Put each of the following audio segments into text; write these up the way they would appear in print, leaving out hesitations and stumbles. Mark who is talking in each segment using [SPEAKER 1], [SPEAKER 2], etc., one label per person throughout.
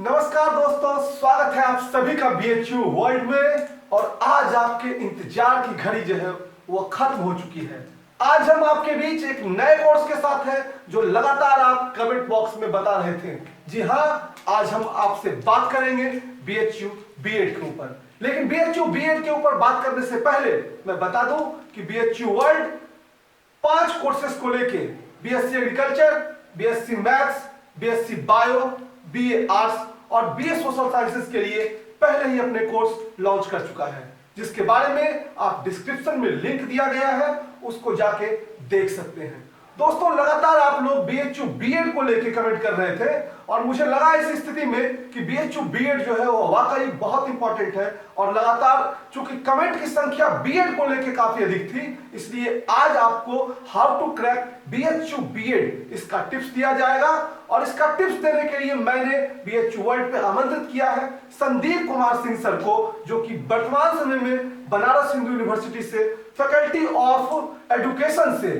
[SPEAKER 1] नमस्कार दोस्तों, स्वागत है आप सभी का बीएचयू वर्ल्ड में। और आज आपके इंतजार की घड़ी जो है वो खत्म हो चुकी है। आज हम आपके बीच एक नए कोर्स के साथ हैं जो लगातार आप कमेंट बॉक्स में बता रहे थे। जी हाँ, आज हम आपसे बात करेंगे बीएचयू बीएड के ऊपर। लेकिन बीएचयू बीएड के ऊपर बात करने से पहले मैं बता दूं कि बीएचयू वर्ल्ड 5 कोर्सेज को लेके BSc agriculture, BSc maths, BSc bio, BA arts और बीए सोशल साइंसेज के लिए पहले ही अपने कोर्स लॉन्च कर चुका है, जिसके बारे में आप डिस्क्रिप्शन में लिंक दिया गया है, उसको जाके देख सकते हैं। दोस्तों, लगातार आप लोग बीएचयू बीएड को लेके कमेंट कर रहे थे और मुझे लगा इस स्थिति में कि बीएचयू बीएड जो है वो वाकई बहुत इंपॉर्टेंट है। और लगातार चूंकि कमेंट की संख्या बीएड को लेके काफी अधिक थी, इसलिए आज आपको how to crack BHU BEd इसका टिप्स दिया जाएगा। और इसका टिप्स देने के लिए मैंने बीएचयू वर्ल्ड पे आमंत्रित किया है संदीप कुमार सिंह सर को, जो कि वर्तमान समय में बनारस हिंदू यूनिवर्सिटी से फैकल्टी ऑफ एजुकेशन से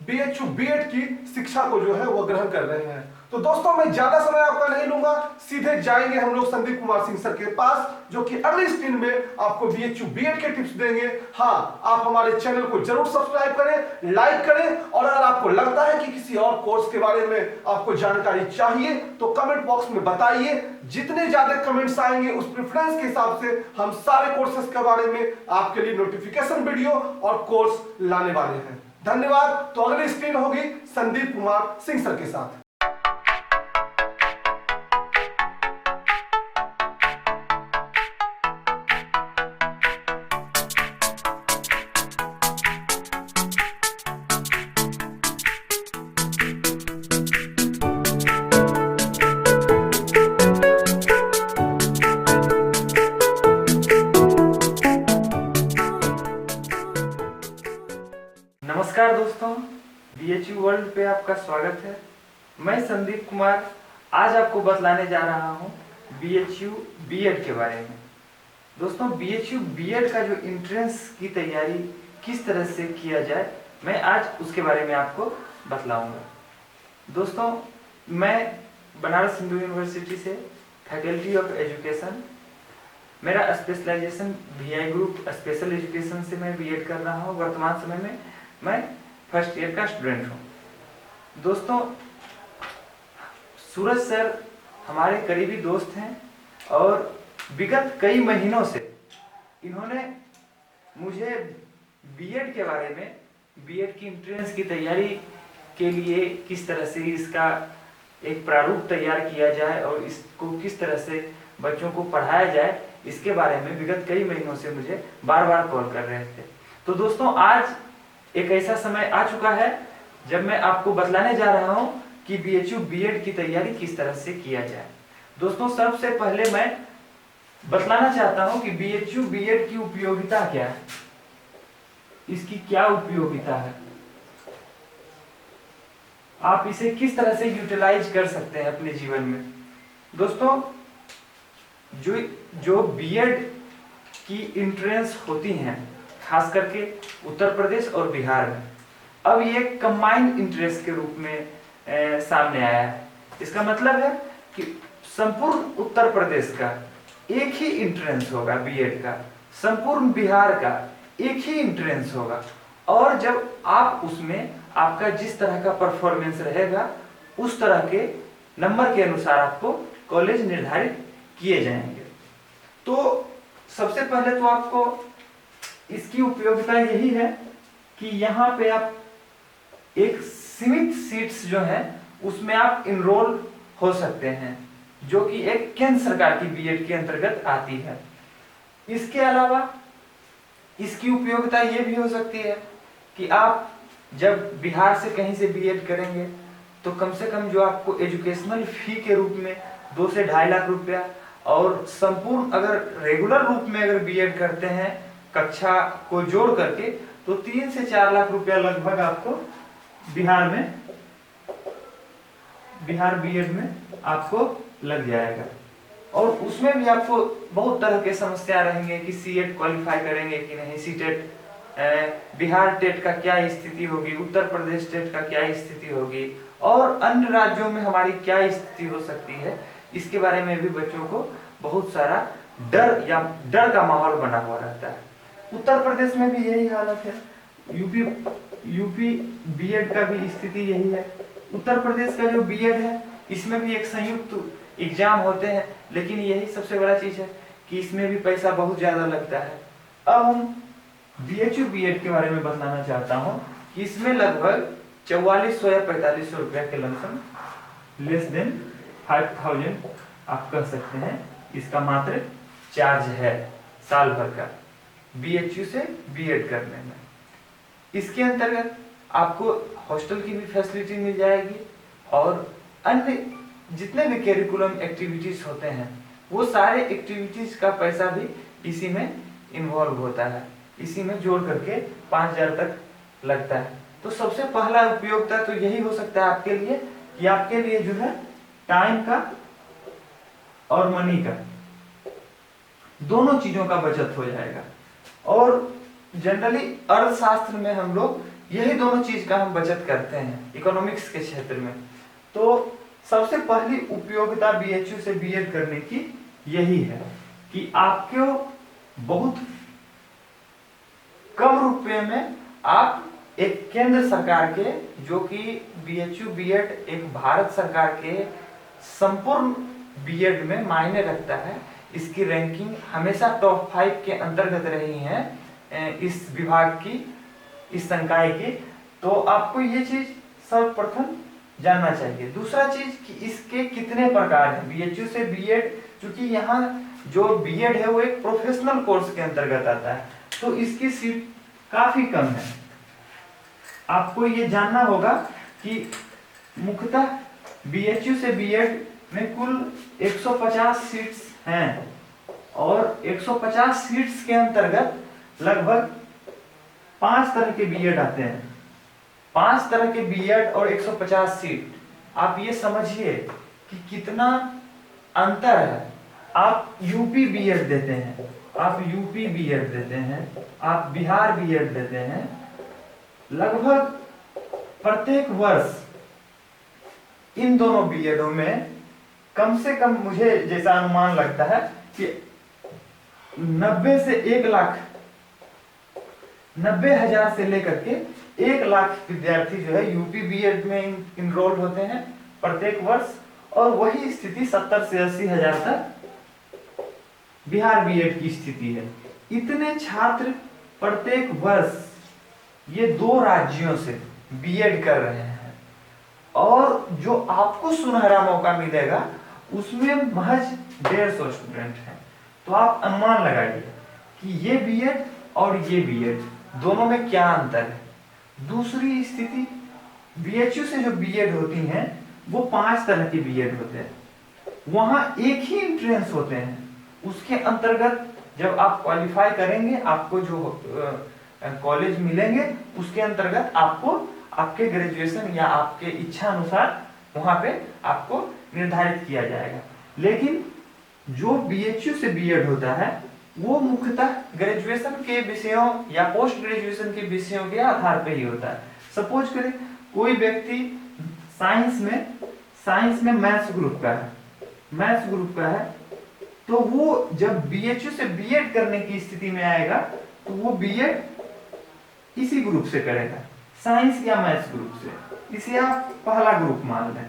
[SPEAKER 1] बीएचयू बीएड की शिक्षा को जो है वो ग्रहण कर रहे हैं। तो दोस्तों, मैं ज्यादा समय आपका नहीं लूंगा, सीधे जाएंगे हम लोग संदीप कुमार सिंह सर के पास, जो कि अगली स्क्रीन में आपको बीएचयू बीएड के टिप्स देंगे। हाँ, आप हमारे चैनल को जरूर सब्सक्राइब करें, लाइक करें, और अगर आपको लगता है कि किसी और कोर्स के बारे में आपको जानकारी चाहिए तो कमेंट बॉक्स में बताइए। जितने ज्यादा कमेंट्स आएंगे उस प्रेफरेंस के हिसाब से हम सारे कोर्सेज के बारे में आपके लिए नोटिफिकेशन वीडियो और कोर्स लाने वाले हैं। धन्यवाद। तो अगली स्क्रीन होगी संदीप कुमार सिंह सर के साथ।
[SPEAKER 2] नमस्कार दोस्तों, बीएचयू वर्ल्ड पे आपका स्वागत है। मैं संदीप कुमार आज आपको बतलाने जा रहा हूँ बीएचयू बीएड के बारे में। दोस्तों, बीएचयू बीएड का जो एंट्रेंस की तैयारी किस तरह से किया जाए, मैं आज उसके बारे में आपको बतलाऊंगा। दोस्तों, मैं बनारस हिंदू यूनिवर्सिटी से फैकल्टी ऑफ एजुकेशन, मेरा specialisation VI group special education से मैं बीएड कर रहा हूँ। वर्तमान समय में मैं फर्स्ट ईयर का स्टूडेंट हूँ। दोस्तों, सूरज सर हमारे करीबी दोस्त हैं और विगत कई महीनों से इन्होंने मुझे बीएड के बारे में, बीएड की एंट्रेंस की तैयारी के लिए किस तरह से इसका एक प्रारूप तैयार किया जाए और इसको किस तरह से बच्चों को पढ़ाया जाए, इसके बारे में विगत कई महीनों से मुझे बार बार कॉल कर रहे थे। तो दोस्तों, आज एक ऐसा समय आ चुका है जब मैं आपको बतलाने जा रहा हूं कि बीएचयू बीएड की तैयारी किस तरह से किया जाए। दोस्तों, सबसे पहले मैं बतलाना चाहता हूं कि बीएचयू बीएड की उपयोगिता क्या है, इसकी क्या उपयोगिता है, आप इसे किस तरह से यूटिलाइज कर सकते हैं अपने जीवन में। दोस्तों, जो बीएड की एंट्रेंस होती हैं खास करके उत्तर प्रदेश और बिहार में, अब ये कंबाइंड एंट्रेंस के रूप में सामने आया है। इसका मतलब है कि संपूर्ण उत्तर प्रदेश का एक ही एंट्रेंस होगा बीएड का, संपूर्ण बिहार का एक ही एंट्रेंस होगा, और जब आप उसमें आपका जिस तरह का परफॉर्मेंस रहेगा उस तरह के नंबर के अनुसार आपको कॉलेज निर्धारित किए जाएंगे। तो सबसे पहले तो आपको इसकी उपयोगिता यही है कि यहाँ पे आप एक सीमित सीट्स जो है उसमें आप इनरोल हो सकते हैं, जो कि एक केंद्र सरकार की बीएड के अंतर्गत आती है। इसके अलावा इसकी उपयोगिता ये भी हो सकती है कि आप जब बिहार से कहीं से बीएड करेंगे तो कम से कम जो आपको एजुकेशनल फी के रूप में 2 से 2.5 लाख रुपया, और संपूर्ण अगर रेगुलर रूप में अगर बीएड करते हैं कक्षा को जोड़ करके, तो 3 से 4 लाख रुपया लगभग आपको बिहार बीएड में आपको लग जाएगा। और उसमें भी आपको बहुत तरह के समस्या रहेंगे कि सीएट क्वालिफाई करेंगे कि नहीं, सीटेट, बिहार टेट का क्या स्थिति होगी, उत्तर प्रदेश टेट का क्या स्थिति होगी, और अन्य राज्यों में हमारी क्या स्थिति हो सकती है, इसके बारे में भी बच्चों को बहुत सारा डर का माहौल बना हुआ रहता है। उत्तर प्रदेश में भी यही हालत है, यूपी बीएड का भी स्थिति यही है। उत्तर प्रदेश का जो बीएड है इसमें भी एक संयुक्त एग्जाम होते हैं, लेकिन यही सबसे बड़ा चीज है कि इसमें भी पैसा बहुत ज्यादा लगता है। अब हम बीएचयू बीएड के बारे में बताना चाहता हूँ कि इसमें लगभग 4400 या 4500 रुपया के लमसम, लेस देन 5000 आप कह सकते हैं, इसका मात्र चार्ज है साल भर का बीएचयू से बीएड करने में। इसके अंतर्गत आपको हॉस्टल की भी फैसिलिटी मिल जाएगी और अन्य जितने भी करिकुलम एक्टिविटीज होते हैं वो सारे एक्टिविटीज का पैसा भी इसी में इन्वॉल्व होता है, इसी में जोड़ करके 5000 तक लगता है। तो सबसे पहला उपयोगिता तो यही हो सकता है आपके लिए कि आपके लिए जो है टाइम का और मनी का दोनों चीजों का बचत हो जाएगा। और जनरली अर्थशास्त्र में हम लोग यही दोनों चीज का हम बचत करते हैं इकोनॉमिक्स के क्षेत्र में। तो सबसे पहली उपयोगिता बीएचयू से बीएड करने की यही है कि आपको बहुत कम रुपए में आप एक केंद्र सरकार के, जो कि बीएचयू बीएड एक भारत सरकार के संपूर्ण बीएड में मायने रखता है, इसकी रैंकिंग हमेशा टॉप 5 के अंतर्गत रही है इस विभाग की, इस संकाय की। तो आपको ये चीज सर्वप्रथम जानना चाहिए। दूसरा चीज कि इसके कितने प्रकार हैं बीएचयू से बीएड, क्योंकि यहाँ जो बीएड है वो एक प्रोफेशनल कोर्स के अंतर्गत आता है, तो इसकी सीट काफी कम है। आपको ये जानना होगा कि मुख्यतः बीएचयू से बीएड में कुल 150 सीट्स हैं और 150 सीट्स के अंतर्गत लगभग 5 तरह के बीएड आते हैं। 5 तरह के बीएड और 150 सीट, आप ये समझिए कि कितना अंतर है। आप यूपी बीएड देते हैं, आप यूपी बीएड देते हैं, आप बिहार बीएड देते हैं, लगभग प्रत्येक वर्ष इन दोनों बीएडों में कम से कम मुझे जैसा अनुमान लगता है कि 90 से 1 लाख, 90,000 से लेकर के 1 लाख विद्यार्थी जो है यूपी बीएड में इनरोल होते हैं प्रत्येक वर्ष, और वही स्थिति 70 से 80,000 तक बिहार बीएड की स्थिति है। इतने छात्र प्रत्येक वर्ष ये 2 राज्यों से बीएड कर रहे हैं, और जो आपको सुनहरा मौका मिलेगा उसमें महज 150 स्टूडेंट हैं। तो आप अनुमान लगाइए कि ये बीएड और ये बीएड दोनों में क्या अंतर है। दूसरी स्थिति, बीएचयू से जो बीएड होती हैं वो 5 तरह के बीएड होते हैं, वहां एक ही एंट्रेंस होते हैं। उसके अंतर्गत जब आप क्वालिफाई करेंगे, आपको जो कॉलेज मिलेंगे उसके अंतर्गत आपको आपके ग्रेजुएशन या आपके इच्छा अनुसार वहां पे आपको निर्धारित किया जाएगा। लेकिन जो बीएचयू से बीएड होता है वो मुख्यतः ग्रेजुएशन के विषयों या पोस्ट ग्रेजुएशन के विषयों के आधार पे ही होता है। सपोज करें कोई व्यक्ति साइंस में मैथ्स ग्रुप का है, तो वो जब बीएचयू से बीएड करने की स्थिति में आएगा तो वो बीएड इसी ग्रुप से करेगा, साइंस या मैथ्स ग्रुप से। इसे आप पहला ग्रुप मान लें।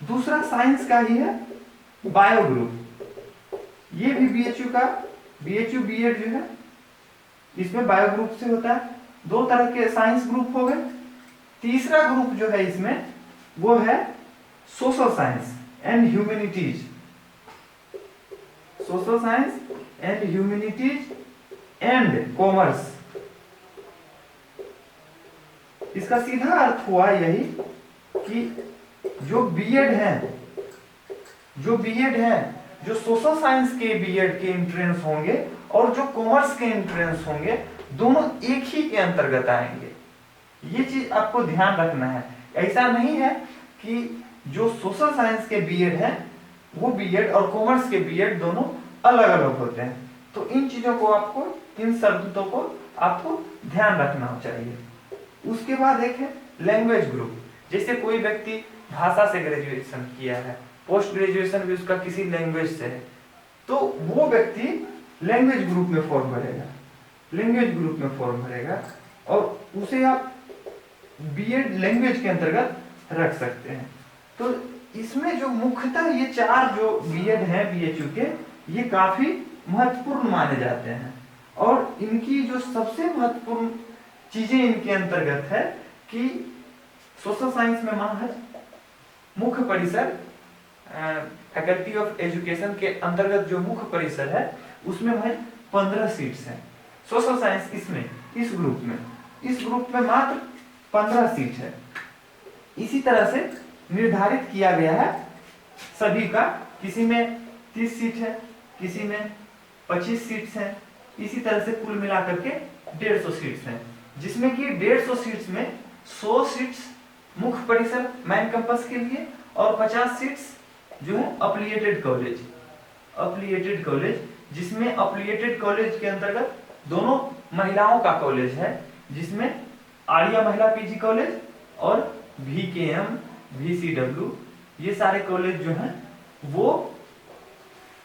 [SPEAKER 2] दूसरा साइंस का ही है बायो ग्रुप, ये भी बीएचयू बीएड जो है इसमें बायो ग्रुप से होता है। 2 तरह के साइंस ग्रुप हो गए। तीसरा ग्रुप जो है इसमें वो है social science and humanities, social science and humanities and commerce. इसका सीधा अर्थ हुआ यही कि जो बीएड है, जो सोशल साइंस के बीएड के एंट्रेंस होंगे और जो कॉमर्स के एंट्रेंस होंगे, दोनों एक ही के अंतर्गत आएंगे। ये चीज आपको ध्यान रखना है। ऐसा नहीं है कि जो सोशल साइंस के बीएड है वो बीएड और कॉमर्स के बीएड दोनों अलग अलग होते हैं। तो इन चीजों को आपको, इन शर्तों को आपको ध्यान रखना चाहिए। उसके बाद एक है लैंग्वेज ग्रुप। जैसे कोई व्यक्ति भाषा से ग्रेजुएशन किया है पोस्ट ग्रेजुएशन भी उसका किसी लैंग्वेज से है, तो वो व्यक्ति लैंग्वेज ग्रुप में फॉर्म भरेगा, लैंग्वेज ग्रुप में फॉर्म भरेगा और उसे आप बीएड लैंग्वेज के अंतर्गत रख सकते हैं। तो इसमें जो मुख्यतः ये 4 जो बीएड हैं बीएचयू के, ये काफी महत्वपूर्ण माने जाते हैं और इनकी जो सबसे महत्वपूर्ण चीजें इनके अंतर्गत है कि सोशल साइंस में महज मुख्य परिसर, फैकल्टी ऑफ एजुकेशन के अंतर्गत जो मुख्य परिसर है उसमें महज 15 सीट्स हैं। सोशल साइंस इसमें इस ग्रुप में मात्र 15 सीट है। इसी तरह से निर्धारित किया गया है सभी का, किसी में 30 सीट है, किसी में 25 सीट्स हैं, इसी तरह से कुल मिलाकर के 150 सीट्स हैं, जिसमें कि 150 सीट्स में 100 सीट्स मुख्य परिसर मेन कैंपस के लिए और 50 सीट्स जो है अफिलिएटेड कॉलेज, जिसमें अफिलिएटेड कॉलेज के अंतर्गत दोनों महिलाओं का कॉलेज है, जिसमें आर्या महिला पीजी कॉलेज और VKM, VCW, ये सारे कॉलेज जो हैं वो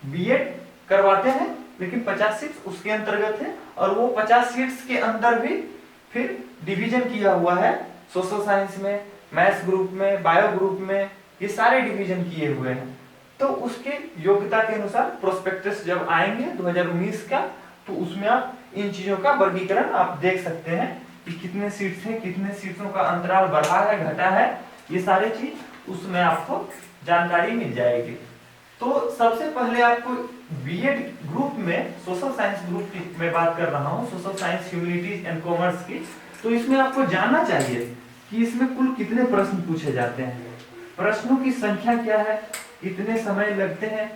[SPEAKER 2] बीएड करवाते हैं, लेकिन 50 सीट्स उसके अंतर्गत है और वो 50 सीट्स के अंदर भी फिर डिवीजन किया हुआ है। सोशल साइंस में, मैथ्स ग्रुप में, बायो ग्रुप में, ये सारे डिवीजन किए हुए हैं। तो उसके योग्यता के अनुसार प्रोस्पेक्टस जब आएंगे 2019 का, तो उसमें आप इन चीजों का वर्गीकरण आप देख सकते हैं कि कितने सीट्स हैं, कितने सीटों का अंतराल बढ़ा है, घटा है, ये सारी चीज उसमें आपको जानकारी मिल जाएगी। तो सबसे पहले आपको बीएड ग्रुप में, सोशल साइंस ग्रुप की मैं बात कर रहा हूँ, social science, humanities and commerce की, तो इसमें आपको जानना चाहिए कि इसमें कुल कितने प्रश्न पूछे जाते हैं, प्रश्नों की संख्या क्या है, कितने समय लगते हैं,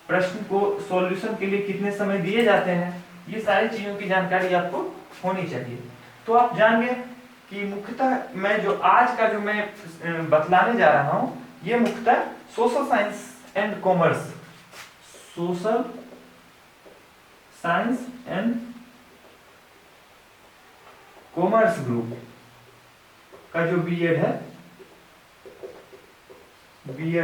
[SPEAKER 2] प्रश्न को सॉल्यूशन के लिए कितने समय दिए जाते हैं, ये सारी चीजों की जानकारी आपको होनी चाहिए। तो आप जान गए कि मुख्यतः मैं जो आज का जो मैं बतलाने जा रहा हूं, ये मुख्यतः social science and commerce, social science and commerce group का जो बीएड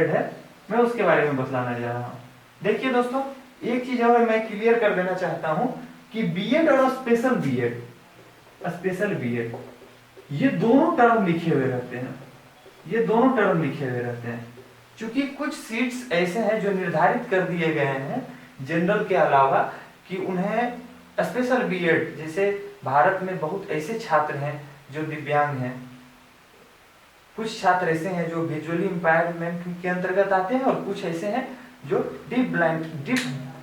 [SPEAKER 2] है, मैं उसके बारे में बतलाना जा रहा हूं। देखिए दोस्तों, एक चीज और मैं क्लियर कर देना चाहता हूं कि बीएड और स्पेशल बीएड ये दोनों टर्म लिखे हुए रहते हैं, क्योंकि कुछ सीट्स ऐसे हैं जो निर्धारित कर दिए गए हैं जनरल के अलावा कि उन्हें स्पेशल बीएड, जैसे भारत में बहुत ऐसे छात्र हैं जो दिव्यांग हैं, कुछ छात्र ऐसे हैं जो विजुअली इम्पायरमेंट के अंतर्गत आते हैं और कुछ ऐसे हैं जो डीप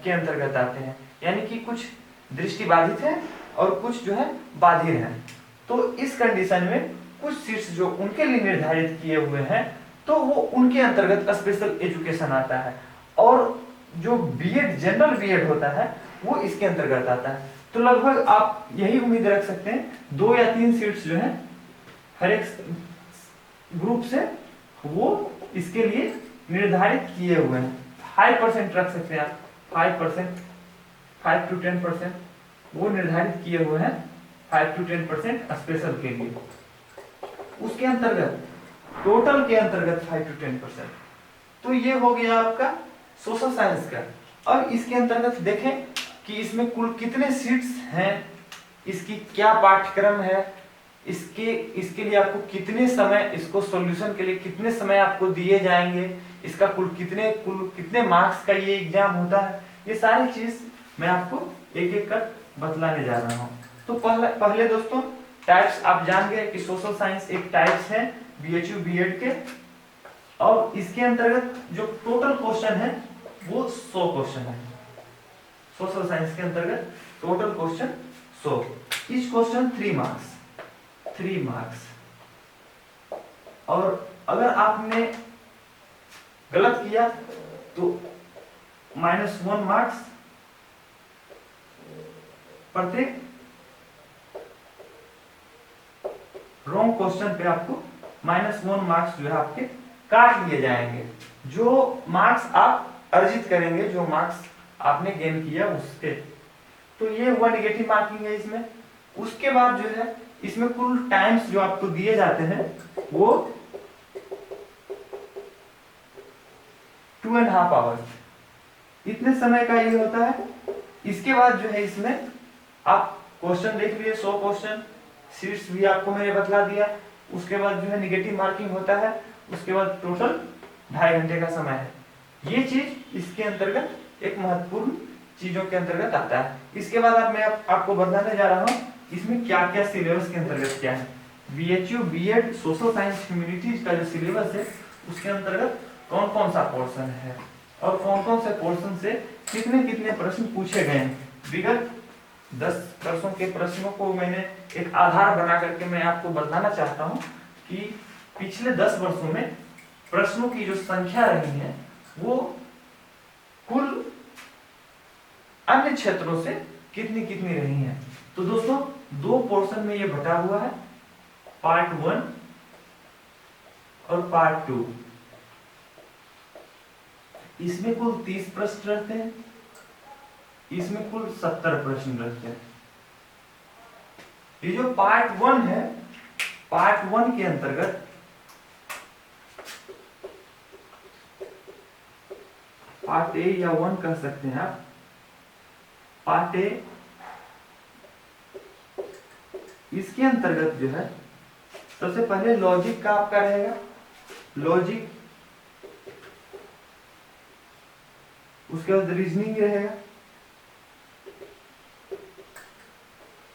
[SPEAKER 2] के अंतर्गत आते हैं, यानी कि कुछ दृष्टिबाधित हैं और कुछ जो है बाधिर हैं। तो इस कंडीशन में कुछ सीट्स जो उनके लिए निर्धारित किए हुए हैं, तो वो उनके अंतर्गत स्पेशल एजुकेशन आता है, और जो बीएड जनरल बीएड होता है वो इसके अंतर्गत आता है। तो लगभग आप यही उम्मीद रख सकते हैं 2 या 3 सीट्स जो है हर एक ग्रुप से वो इसके लिए निर्धारित किए हुए हैं। 5% रख सकते हैं आप, 5%, 5 to 10% वो निर्धारित किए हुए हैं, 5 to 10% स्पेशल के लिए। उसके अंतर्गत, टोटल के अंतर्गत 5 to 10%। तो ये हो गया आपका सोशल साइंस का। अब इसके अंतर्गत देखें कि इसमें कुल कितने सीट्स हैं, इसकी क्या पाठ्यक्रम है, इसके लिए आपको कितने समय, इसको सॉल्यूशन के लिए कितने समय आपको दिए जाएंगे, इसका कुल कितने मार्क्स का ये एग्जाम होता है, ये सारी चीज मैं आपको एक एक कर बतलाने जा रहा हूँ। तो पहले दोस्तों टाइप्स आप जान गए कि सोशल साइंस एक टाइप्स है बीएचयू बीएड के, और इसके अंतर्गत जो टोटल क्वेश्चन है वो 100 क्वेश्चन है। सोशल साइंस के अंतर्गत total question 100, each question 3 marks. और अगर आपने गलत किया तो -1 मार्क्स प्रत्येक रॉन्ग क्वेश्चन पे आपको -1 मार्क्स जो है आपके काट लिए जाएंगे। जो मार्क्स आप अर्जित करेंगे, जो मार्क्स आपने गेन किया उसके, तो ये हुआ नेगेटिव मार्किंग है इसमें। उसके बाद जो है इसमें कुल टाइम्स जो आपको दिए जाते हैं वो 2.5 आवर्स, इतने समय का ये होता है। इसके बाद जो है इसमें आप क्वेश्चन देख लिए, 100 क्वेश्चन, सीट्स भी आपको मैंने बतला दिया। उसके बाद जो है निगेटिव मार्किंग होता है। उसके बाद टोटल 2.5 घंटे का समय है। ये चीज इसके अंतर्गत एक महत्वपूर्ण चीजों के अंतर्गत आता है। इसके बाद मैं आपको बताने जा रहा हूँ इसमें क्या क्या सिलेबस के अंतर्गत क्या है। BHU B.Ed social science humanities का जो सिलेबस है उसके अंतर्गत कौन कौन सा पोर्शन है और कौन कौन से पोर्शन से कितने कितने प्रश्न पूछे गए हैं। विगत 10 वर्षों के प्रश्नों को मैंने एक आधार बना करके मैं आपको बताना चाहता हूं कि पिछले 10 वर्षों में प्रश्नों की जो संख्या रही है वो कुल अन्य क्षेत्रों से कितनी कितनी रही है। तो दोस्तों 2 पोर्शन में ये बटा हुआ है, पार्ट 1 और पार्ट 2। इसमें कुल 30 प्रश्न रहते हैं, इसमें कुल 70 प्रश्न रहते हैं। ये जो पार्ट 1 है, पार्ट 1 के अंतर्गत पार्ट ए या 1 कह सकते हैं आप। पार्ट ए, इसके अंतर्गत जो है सबसे पहले लॉजिक का आपका रहेगा, लॉजिक, उसके बाद रीजनिंग रहेगा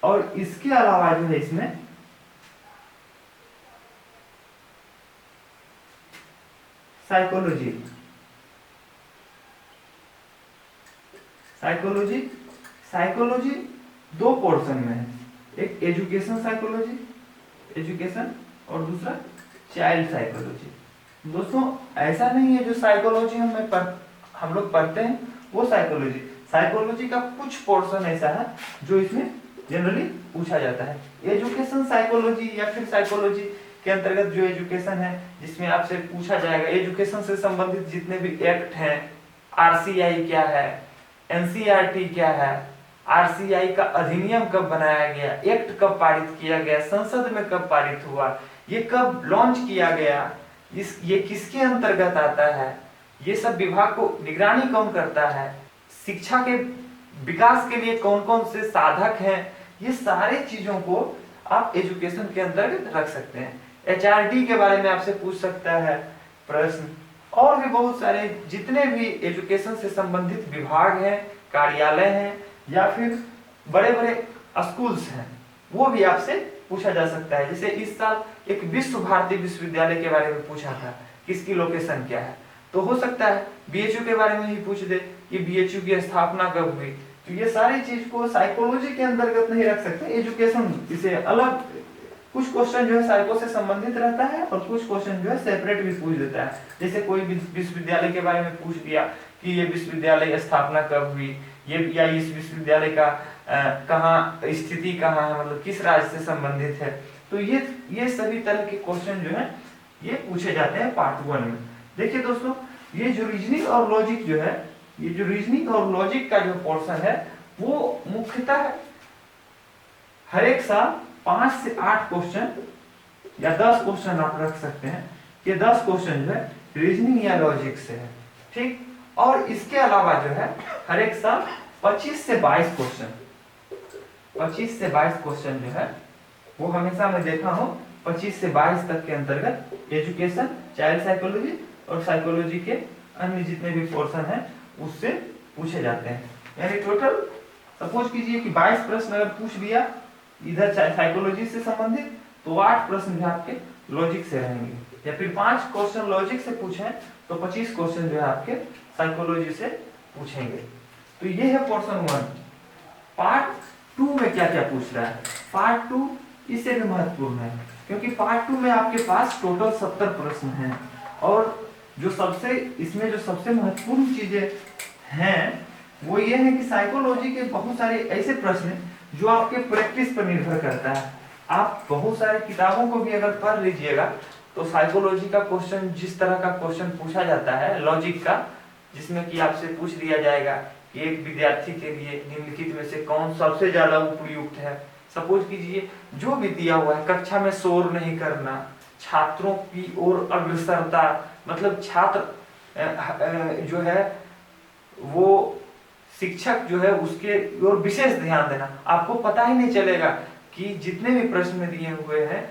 [SPEAKER 2] और इसके अलावा जो है इसमें साइकोलॉजी, साइकोलॉजी, साइकोलॉजी 2 पोर्शन में है, एक एजुकेशन साइकोलॉजी, एजुकेशन, और दूसरा चाइल्ड साइकोलॉजी। दोस्तों ऐसा नहीं है जो साइकोलॉजी हम लोग पढ़ते हैं वो साइकोलॉजी, साइकोलॉजी का कुछ पोर्शन ऐसा है जो इसमें जनरली पूछा जाता है। एजुकेशन साइकोलॉजी या फिर साइकोलॉजी के अंतर्गत जो एजुकेशन है जिसमें आपसे पूछा जाएगा एजुकेशन से संबंधित जितने भी एक्ट हैं, RCI क्या है, NCERT क्या है, RCI का अधिनियम कब बनाया गया, एक्ट कब पारित किया गया, संसद में कब पारित हुआ, ये कब लॉन्च किया गया, ये किसके अंतर्गत आता है, ये सब विभाग को निगरानी कौन करता है, शिक्षा के विकास के लिए कौन कौन से साधक हैं, ये सारे चीजों को आप एजुकेशन के अंतर्गत रख सकते हैं। HRD के बारे में आपसे पूछ सकता है प्रश्न, और भी बहुत सारे जितने भी एजुकेशन से संबंधित विभाग हैं, कार्यालय हैं या फिर बड़े बड़े स्कूल्स हैं वो भी आपसे पूछा जा सकता है। जैसे इस साल एक विश्व भारती विश्वविद्यालय के बारे में पूछा था, किसकी लोकेशन क्या है, तो हो सकता है BHU के बारे में ही पूछ दे कि BHU की स्थापना कब हुई। तो ये सारी चीज को साइकोलॉजी के अंतर्गत नहीं रख सकते, एजुकेशन इसे अलग, कुछ क्वेश्चन जो है साइको से संबंधित रहता है और कुछ क्वेश्चन जो है सेपरेट भी पूछ देता है। जैसे कोई विश्वविद्यालय के बारे में पूछ दिया कि ये विश्वविद्यालय स्थापना कब हुई, ये या इस विश्वविद्यालय का कहाँ स्थिति कहाँ है, मतलब किस राज्य से संबंधित है। तो ये सभी तरह के क्वेश्चन जो है ये पूछे जाते हैं पार्ट 1 में। देखिए दोस्तों, ये जो रीजनिंग और लॉजिक जो है, ये जो रीजनिंग और लॉजिक का जो पोर्शन है वो मुख्यतः हर एक साल 5 से 8 क्वेश्चन या 10 क्वेश्चन आप रख सकते हैं कि 10 क्वेश्चन जो है रीजनिंग या लॉजिक से है, ठीक। और इसके अलावा जो है हर एक साल 25 से 22 क्वेश्चन, 25 से 22 क्वेश्चन जो है वो हमेशा मैं देखा हूँ 25 से 22 तक के अंतर्गत एजुकेशन, चाइल्ड साइकोलॉजी और साइकोलॉजी के अन्य जितने भी पोर्शन हैं उससे पूछे जाते हैं। यानी टोटल सपोज कीजिए कि 22 प्रश्न अगर पूछ दिया इधर साइकोलॉजी से संबंधित तो 8 प्रश्न जो आपके लॉजिक से रहेंगे, या फिर 5 क्वेश्चन लॉजिक से पूछे तो 25 क्वेश्चन जो है आपके साइकोलॉजी से पूछेंगे। तो ये है पोर्शन 1। पार्ट 2 में क्या क्या पूछ रहा है, पार्ट 2 इससे भी महत्वपूर्ण है क्योंकि पार्ट 2 में आपके पास टोटल 70 प्रश्न हैं और जो इसमें जो सबसे महत्वपूर्ण चीजें हैं वो ये है कि साइकोलॉजी के बहुत सारे ऐसे प्रश्न जो आपके प्रैक्टिस पर निर्भर करता है। आप बहुत सारे किताबों को भी अगर पढ़ लीजिएगा तो साइकोलॉजी का क्वेश्चन, जिस तरह का क्वेश्चन पूछा जाता है लॉजिक का, जिसमें कि आपसे पूछ दिया जाएगा कि एक विद्यार्थी के लिए निम्नलिखित में से कौन सबसे ज्यादा उपयुक्त है। सपोज कीजिए जो भी दिया हुआ है, कक्षा में शोर नहीं करना, छात्रों की ओर अग्रसरता, मतलब छात्र जो है वो शिक्षक जो है उसके और विशेष ध्यान देना। आपको पता ही नहीं चलेगा कि जितने भी प्रश्न दिए हुए हैं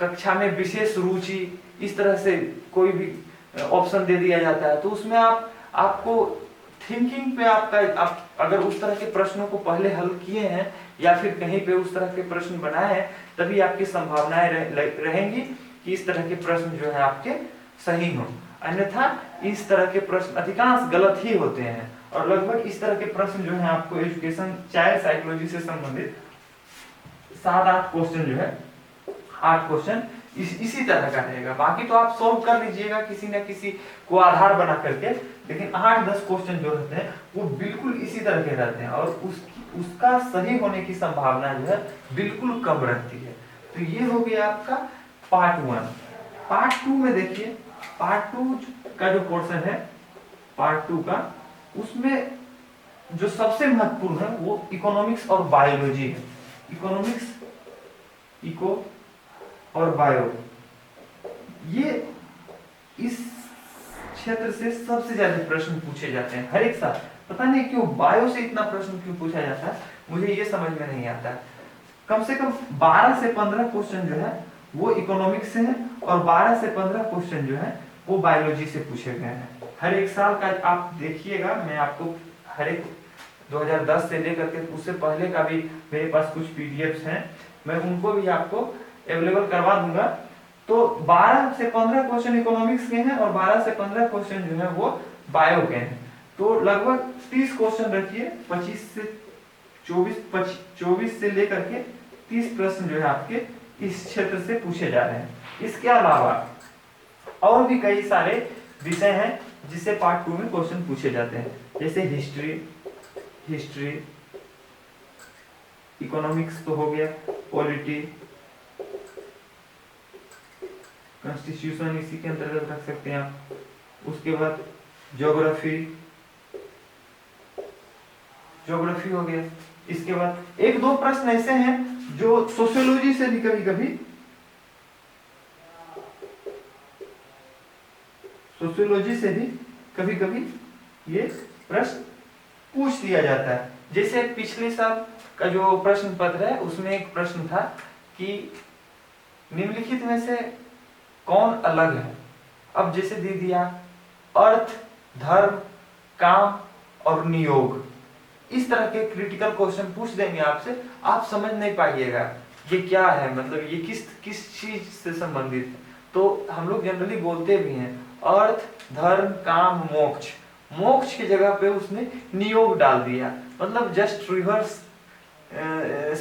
[SPEAKER 2] कक्षा में विशेष रुचि इस तरह से कोई भी ऑप्शन दे दिया जाता है, तो उसमें आपको थिंकिंग पे आप अगर उस तरह के प्रश्नों को पहले हल किए हैं या फिर कहीं पे उस तरह के प्रश्न बनाए हैं, तभी आपकी संभावनाएं रहेंगी कि इस तरह के प्रश्न जो है आपके सही हों। अन्यथा इस तरह के प्रश्न अधिकांश गलत ही होते हैं। और लगभग इस तरह के प्रश्न जो है आपको एजुकेशन चाइल्ड साइकोलॉजी से संबंधित 7-8 क्वेश्चन जो है 8 क्वेश्चन इसी तरह का रहेगा। बाकी तो आप सॉल्व कर लीजिएगा किसी न किसी को आधार बना करके, लेकिन 8-10 क्वेश्चन जो रहते हैं वो बिल्कुल इसी तरह के रहते हैं और उसका सही होने की संभावना जो है बिल्कुल कम रहती है। तो ये हो गया आपका पार्ट 1। पार्ट 2 में देखिए, पार्ट 2 का जो पोर्शन है पार्ट 2 का, उसमें जो सबसे महत्वपूर्ण है वो इकोनॉमिक्स और बायोलॉजी है। इकोनॉमिक्स, इको और बायो, ये इस क्षेत्र से सबसे ज्यादा प्रश्न पूछे जाते हैं हर एक साल। पता नहीं क्यों बायो से इतना प्रश्न क्यों पूछा जाता है, मुझे ये समझ में नहीं आता है। कम से कम 12 से 15 क्वेश्चन जो है वो इकोनॉमिक्स से है और 12 से 15 क्वेश्चन जो है वो बायोलॉजी से पूछे गए हैं हर एक साल का। आप देखिएगा, मैं आपको हर एक 2010 से लेकर के उससे पहले का भी मेरे पास कुछ पीडीएफ्स हैं, मैं उनको भी आपको अवेलेबल करवा दूंगा। तो 12 से 15 क्वेश्चन इकोनॉमिक्स के हैं और 12 से 15 क्वेश्चन जो है वो बायो के हैं। तो लगभग 30 क्वेश्चन रखिए, 24 से लेकर के 30 प्रश्न जो है आपके इस क्षेत्र से पूछे जा रहे हैं। इसके अलावा और भी कई सारे विषय हैं जिससे पार्ट 2 में क्वेश्चन पूछे जाते हैं, जैसे हिस्ट्री, इकोनॉमिक्स तो हो गया, पॉलिटी, कॉन्स्टिट्यूशन इसी के अंतर्गत रख सकते हैं आप। उसके बाद ज्योग्राफी हो गया। इसके बाद 1-2 प्रश्न ऐसे हैं जो सोशियोलॉजी से भी कभी कभी ये प्रश्न पूछ दिया जाता है। जैसे पिछले साल का जो प्रश्न पत्र है उसमें एक प्रश्न था कि निम्नलिखित में से कौन अलग है। अब जैसे दे दिया अर्थ, धर्म, काम और नियोग, इस तरह के क्रिटिकल क्वेश्चन पूछ देंगे आपसे, आप समझ नहीं पाइएगा ये क्या है, मतलब ये किस चीज से संबंधित है। तो हम लोग जनरली बोलते भी हैं अर्थ, धर्म, काम, मोक्ष। मोक्ष की जगह पे उसने नियोग डाल दिया, मतलब जस्ट रिवर्स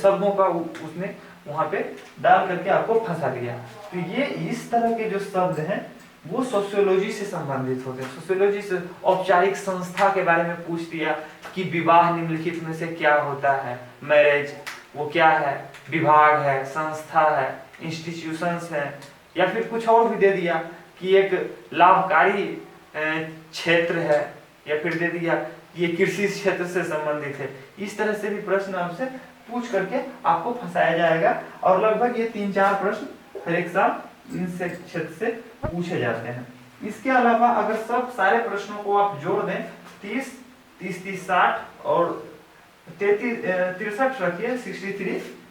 [SPEAKER 2] शब्दों का उसने वहां पे डाल करके आपको फंसा दिया। तो ये इस तरह के जो शब्द हैं वो सोशियोलॉजी से संबंधित होते हैं। सोशियोलॉजी से औपचारिक संस्था के बारे में पूछ दिया कि विवाह निम्नलिखित में से क्या होता है, मैरिज वो क्या है, विभाग है, संस्था है, इंस्टीट्यूशंस है, या फिर कुछ और भी दे दिया कि एक लाभकारी क्षेत्र है, या फिर दे दिया ये कृषि क्षेत्र से संबंधित है। इस तरह से भी प्रश्न आपसे पूछ करके आपको फंसाया जाएगा और लगभग ये 3-4 प्रश्न हर एक साल इन क्षेत्र से पूछे जाते हैं। इसके अलावा अगर सब सारे प्रश्नों को आप जोड़ दें 30, 60 और 63 रखिए,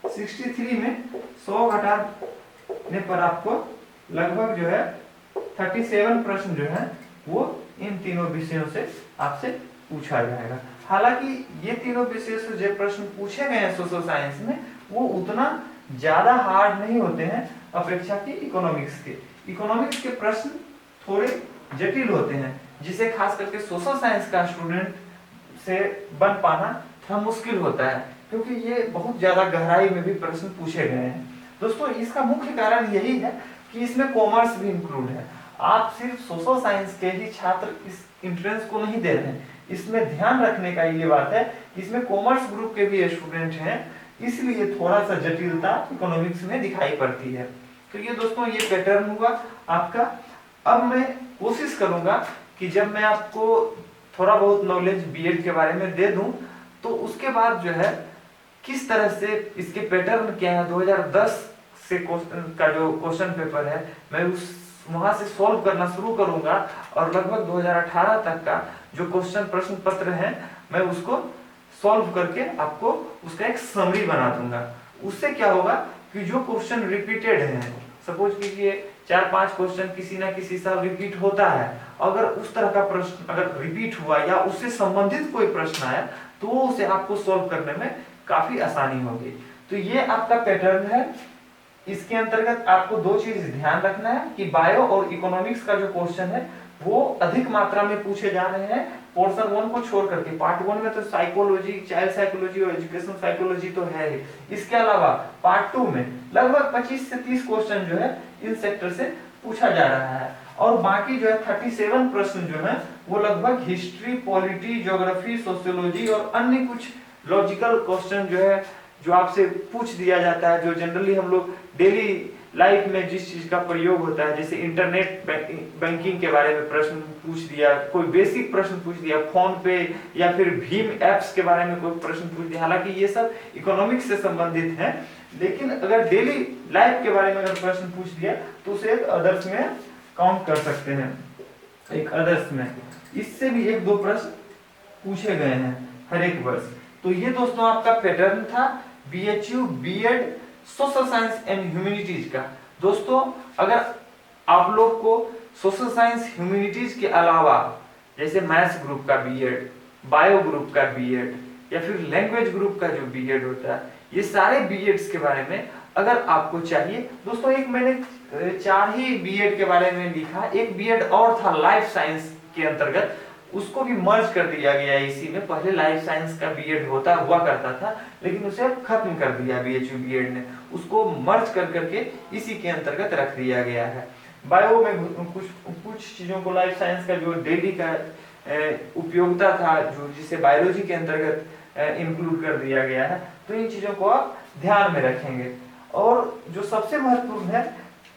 [SPEAKER 2] 63 में 100 घटाने पर आपको लगभग जो है 37 प्रश्न जो है वो इन तीनों विषयों से आपसे पूछा जाएगा। हालांकि ये तीनों विषय से जो प्रश्न पूछे गए हैं सोशल साइंस में वो उतना ज्यादा हार्ड नहीं होते हैं अपेक्षा की इकोनॉमिक्स के। इकोनॉमिक्स के प्रश्न थोड़े जटिल होते हैं जिसे खास करके सोशल साइंस का स्टूडेंट से बन पाना थोड़ा मुश्किल होता है, क्योंकि ये बहुत ज्यादा गहराई में भी प्रश्न पूछे गए हैं। दोस्तों इसका मुख्य कारण यही है कि इसमें कॉमर्स भी इंक्लूड है। आप सिर्फ सोशल साइंस के ही छात्र इस एंट्रेंस को नहीं दे रहे हैं, इसमें ध्यान रखने का ये बात है इसमें कॉमर्स ग्रुप के भी स्टूडेंट हैं, इसलिए थोड़ा सा जटिलता इकोनॉमिक्स में दिखाई पड़ती है। तो ये दोस्तों ये पैटर्न हुआ आपका। अब मैं कोशिश करूंगा कि जब मैं आपको थोड़ा बहुत नॉलेज बीएड के बारे में दे दूं तो उसके बाद जो है किस तरह से इसके पैटर्न क्या है 2010 से का जो क्वेश्चन पेपर है मैं उस वहां से सॉल्व करना शुरू करूंगा और लगभग 2018 तक का जो क्वेश्चन प्रश्न पत्र है मैं उसको सॉल्व करके आपको उसका एक समरी बना दूंगा। उससे क्या होगा कि जो क्वेश्चन रिपीटेड है, सपोज कीजिए 4-5 क्वेश्चन किसी ना किसी साल रिपीट होता है, अगर उस तरह का प्रश्न अगर रिपीट हुआ या उससे संबंधित कोई प्रश्न आया तो उसे आपको सॉल्व करने में काफी आसानी होगी। तो ये आपका पैटर्न है। इसके अंतर्गत आपको दो चीज ध्यान रखना है कि बायो और इकोनॉमिक्स का जो क्वेश्चन है वो अधिक मात्रा में पूछे जा रहे हैं पोर्शन 1 को छोड़ करके। पार्ट 1 में तो साइकोलॉजी, चाइल्ड साइकोलॉजी और एजुकेशन साइकोलॉजी तो है ही, इसके अलावा पार्ट 2 में लगभग 25 से 30 क्वेश्चन जो है इन सेक्टर से पूछा जा रहा है और बाकी जो है 37 प्रश्न जो है वो लगभग हिस्ट्री, पॉलिटी, ज्योग्राफी, सोशियोलॉजी और अन्य कुछ लॉजिकल क्वेश्चन जो है जो आपसे पूछ दिया जाता है, जो जनरली हम लोग डेली लाइफ में जिस चीज का प्रयोग होता है, जैसे इंटरनेट बैंकिंग के बारे में प्रश्न पूछ दिया, कोई बेसिक प्रश्न पूछ दिया, फोन पे या फिर भीम एप्स के बारे में कोई प्रश्न पूछ दिया। हालांकि ये सब इकोनॉमिक्स से संबंधित है, लेकिन अगर डेली लाइफ के बारे में अगर प्रश्न पूछ दिया तो उसे एक अदर्स में काउंट कर सकते हैं, एक अदर्स में। इससे भी 1-2 प्रश्न पूछे गए हैं हर एक वर्ष। तो ये दोस्तों आपका पैटर्न था BHU BEd social science and humanities का। दोस्तों अगर आप लोग को सोशल साइंस ह्यूमैनिटीज के अलावा जैसे मैथ्स ग्रुप का बीएड, बायो ग्रुप का बीएड या फिर लैंग्वेज ग्रुप का जो बीएड होता है, ये सारे बीएड्स के बारे में अगर आपको चाहिए दोस्तों, एक मैंने 4 ही बीएड के बारे में लिखा, एक बीएड और था लाइफ साइंस के अंतर्गत, उसको भी मर्ज कर दिया गया इसी में। पहले लाइफ साइंस का बीएड हुआ करता था, लेकिन उसे खत्म कर दिया बीएचयू बीएड ने, उसको मर्ज कर करके इसी के अंतर्गत रख दिया गया है। बायो में कुछ चीजों को लाइफ साइंस का जो डेली का उपयोगिता था, जो जिसे बायोलॉजी के अंतर्गत इंक्लूड कर दिया गया है, तो इन चीजों को आप ध्यान में रखेंगे। और जो सबसे महत्वपूर्ण है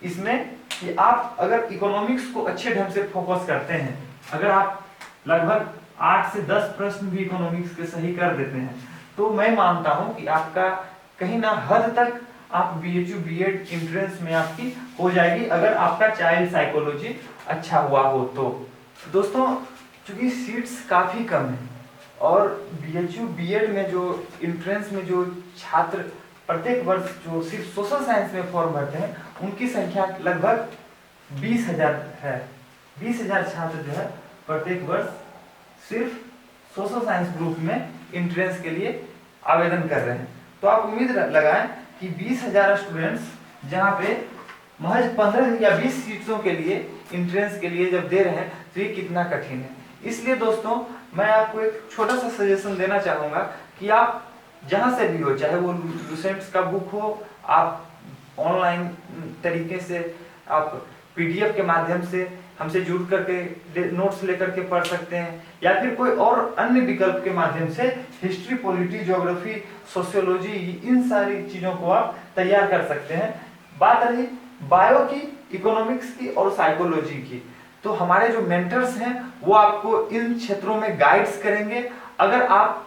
[SPEAKER 2] इसमें कि आप अगर इकोनॉमिक्स को अच्छे ढंग से फोकस करते हैं, अगर आप लगभग 8 से 10 प्रश्न भी इकोनॉमिक्स के सही कर देते हैं, तो मैं मानता हूं कि आपका कहीं ना हद तक आप बीएचयू बीएड एंट्रेंस में आपकी हो जाएगी, अगर आपका चाइल्ड साइकोलॉजी अच्छा हुआ हो तो। दोस्तों चूंकि सीट्स काफी कम है और बीएचयू बीएड में जो एंट्रेंस में जो छात्र प्रत्येक वर्ष जो सिर्फ सोशल साइंस में फॉर्म भरते हैं उनकी संख्या लगभग 20,000 है। 20,000 छात्र जो है प्रत्येक वर्ष सिर्फ सोशल साइंस ग्रुप में एंट्रेंस के लिए आवेदन कर रहे हैं। तो आप उम्मीद लगाएं कि 20,000 स्टूडेंट्स जहां पे महज 15 या 20 सीटों के लिए एंट्रेंस के लिए जब दे रहे हैं तो ये कितना कठिन है। इसलिए दोस्तों मैं आपको एक छोटा सा सजेशन देना चाहूंगा कि आप जहां से भी हो, चाहे वो लुसेंट्स का बुक हो, आप ऑनलाइन तरीके से आप पीडीएफ के माध्यम से हमसे जुड़ करके नोट्स लेकर के पढ़ सकते हैं, या फिर कोई और अन्य विकल्प के माध्यम से हिस्ट्री, पॉलिटी, ज्योग्राफी, सोशियोलॉजी, इन सारी चीजों को आप तैयार कर सकते हैं। बात रही बायो की, इकोनॉमिक्स की और साइकोलॉजी की, तो हमारे जो मेंटर्स हैं वो आपको इन क्षेत्रों में गाइड्स करेंगे। अगर आप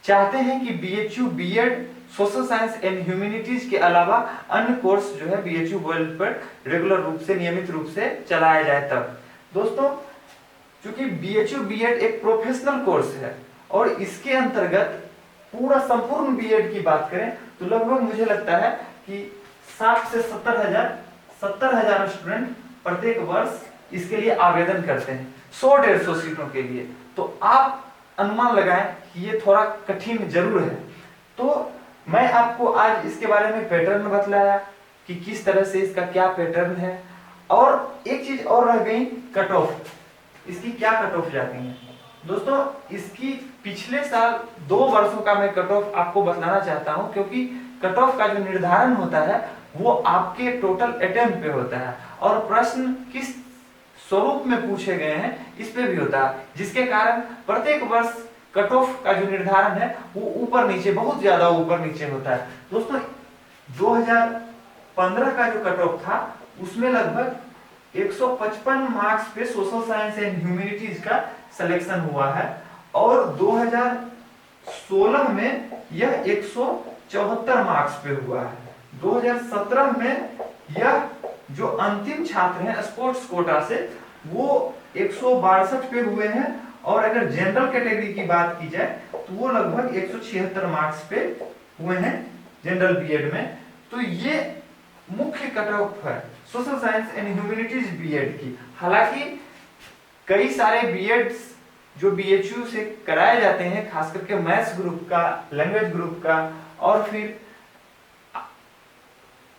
[SPEAKER 2] चाहते हैं कि BHU BEd social science and humanities के अलावा अन्य कोर्स जो है बीएचयू वर्ल्ड पर रेगुलर रूप से, नियमित रूप से चलाया जाए, तब दोस्तों क्योंकि बीएचयू बीएड एक प्रोफेशनल कोर्स है और इसके अंतर्गत पूरा संपूर्ण बीएड की बात करें तो लगभग मुझे लगता है कि 60 से 70,000 स्टूडेंट प्रत्येक वर्ष इसके लिए आवेदन करते हैं 100-150 सीटों के लिए। तो आप अनुमान लगाएं कि ये थोड़ा कठिन जरूर है। तो मैं आपको आज इसके बारे में पैटर्न बतलाया कि किस तरह से इसका क्या पैटर्न है, और एक चीज और रह गई, कट ऑफ, इसकी क्या कट ऑफ जाती है। दोस्तों इसकी पिछले साल 2 वर्षों का मैं कट ऑफ आपको बतलाना चाहता हूं, क्योंकि कट ऑफ का जो निर्धारण होता है वो आपके टोटल अटेम्प्ट पे होता है और प्रश्न किस स्वरूप में पूछे गए हैं इस पे भी होता है, जिसके कारण प्रत्येक वर्ष कट ऑफ का जो निर्धारण है वो ऊपर नीचे, बहुत ज्यादा ऊपर नीचे होता है। दोस्तों 2015 का जो कट ऑफ था उसमें लगभग 155 मार्क्स पे सोशल साइंस एंड ह्यूमैनिटीज का सिलेक्शन हुआ है और 2016 में यह 174 मार्क्स पे हुआ है। 2017 में यह जो अंतिम छात्र हैं स्पोर्ट्स कोटा से वो 162 पे हुए हैं, और अगर जनरल कैटेगरी की बात की जाए तो वो लगभग 176 मार्क्स पे हुए हैं जनरल बीएड में। तो ये मुख्य कट ऑफ है social science and humanities BEd की। हालांकि कई सारे बीएड्स जो बीएचयू से कराए जाते हैं, खास करके मैथ्स ग्रुप का, लैंग्वेज ग्रुप का और फिर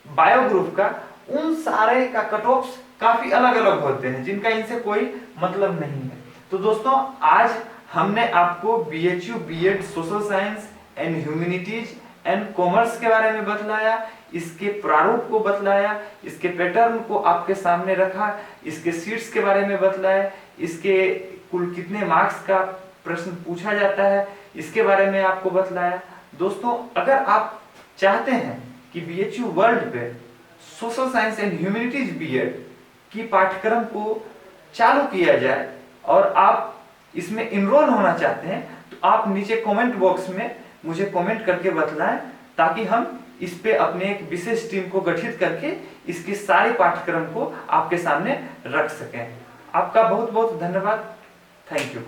[SPEAKER 2] बायो ग्रुप का, उन सारे का कट ऑफ्स काफी अलग अलग होते हैं जिनका इनसे कोई मतलब नहीं है। तो दोस्तों आज हमने आपको BHU BEd social science and humanities and commerce के बारे में बतलाया, इसके प्रारूप को बतलाया, इसके पैटर्न को आपके सामने रखा, इसके सीट्स के बारे में बतलाया, इसके कुल कितने मार्क्स का प्रश्न पूछा जाता है इसके बारे में आपको बतलाया। दोस्तों अगर आप चाहते हैं कि बीएचयू वर्ल्ड पे social science and humanities BEd की पाठ्यक्रम को चालू किया जाए और आप इसमें इनरोल होना चाहते हैं तो आप नीचे कमेंट बॉक्स में मुझे कमेंट करके बतलाएं, ताकि हम इस पे अपने एक विशेष टीम को गठित करके इसके सारे पाठ्यक्रम को आपके सामने रख सकें। आपका बहुत बहुत धन्यवाद। Thank you.